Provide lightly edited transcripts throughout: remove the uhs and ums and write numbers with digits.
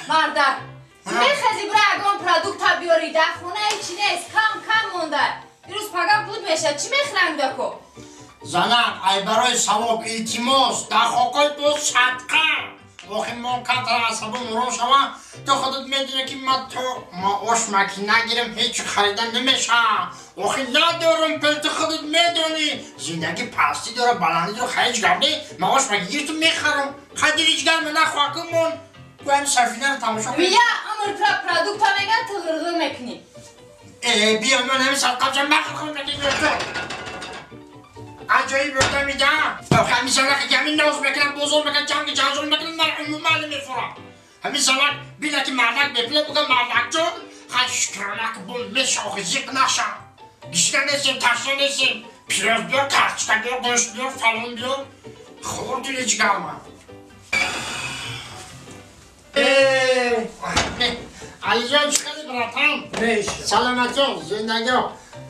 مردک میخوازی برای اگان پرادوکت ها بیاری در خونه ایچی نیست کم مونده دیروز پگم بود میشه چی میخرم دکو؟ زنک ای برای ثواب التماس در خاکای تو صدقه وقتی ما کتر عصبون رو شما تو خودت میدونی که ما آش مکی نگیرم هیچ خریدن نمیشه وقتی ندارم پل تو خودت میدونی زندگی پستی داره بلندی داره خیلی گرده ما آش مکی گیر تو میخرم خیلی ریچ گرمه نه خواکمون باید سفینه رو تماشا کنیم بیا امر پرادوکت ها میگن تو غرغر میکنی بیا من همین صدقه بزن بخور بگیم تو عجایی برده میدم همین سنک که همین ناز بکنم بزرگ بکنم جنگ جنزون بکنم در عموم علی میفورم همین سنک بیله که مردک بپله بگم مردک جون خشکرانک بول میشه زیق نشم گشنه نیستیم تشنه نیستیم پیاز بیار کرچکه بیار گوشت بیار فلان بیار خورد هیچ گرمه علی جان چقدر براتم سلامتی زندگی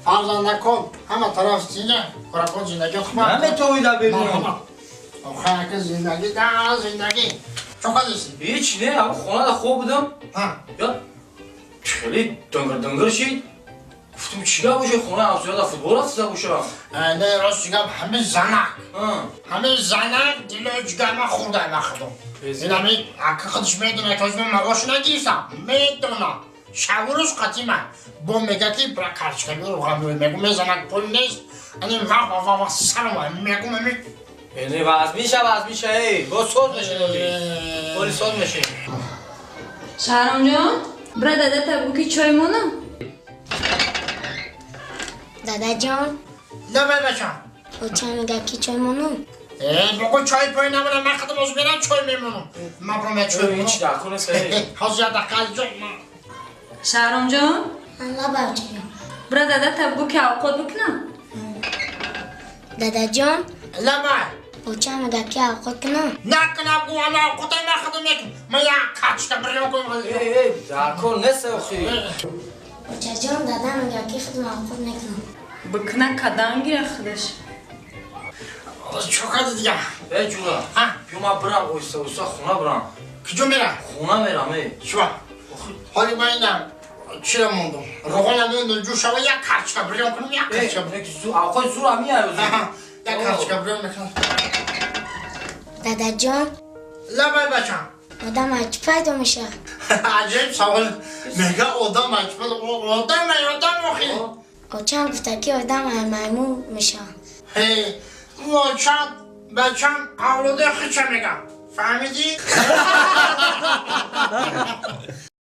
فرزنده کن همه طرف زینه خورا کن زندگی خوبه همه تویده ببینم آخه که زندگی ده زندگی چقدر ایستی؟ هیچ نه همه خونه ده خوب بودم یا خیلی دنگر شید گفتم چیگه باشه خونه همسویه ده فوتبال هفته باشه نه راست چیگه همه زنک همه زنک دیلو جگر من خورده مخدم این همه اکه خودش میدونه که از من مگاش نگیرسم میدونه شعورش قطعی من با میگه که برای کرچکه بیرو غم میگو میزنک پول نیست این واه سرمه میگو ممی اینه وز میشه ای با سود میشه بولی سود میشه شهرام جان برای داده تبوکی چای مونم دادا جان لبه بچم بچه میگه کی چای مونم بگو چای پای نمونه من خودم از بیرم چای میمونم من برای چای میمونم هیچ دکونه سهی حاضر دقیقه جان شهرام جان الله بچه برای داده تبوکی اوقات بکنم دادا جان لبه بچه میگه کی اوقات کنم نکنم گو اما قطعی من خودم میکنم من یک کچکه بریم کنم ای دکون نسه اخی بچه جان دادا میگه کی خودم اوقات نکنم بکنه کدنگی خودش چو کرده دیگه ای جونا بیو ما برم اوستا خونه برم کجا میره؟ خونه میرم ای چوا حالی من اینم چی رو موندم روغن موندم جو شما یک کچکه بریم کنم یک کچکه بریم آقای زور همی آیوزی یک کچکه بریم میکنم دادا جان لبه بچم آدم هرچی پیدا میشه عجیب سوال میگه آدم اجبال آدم آخی بچه هم گفته که آدم میمون میشه بچم اولاد خیچه میگم فهمیدی؟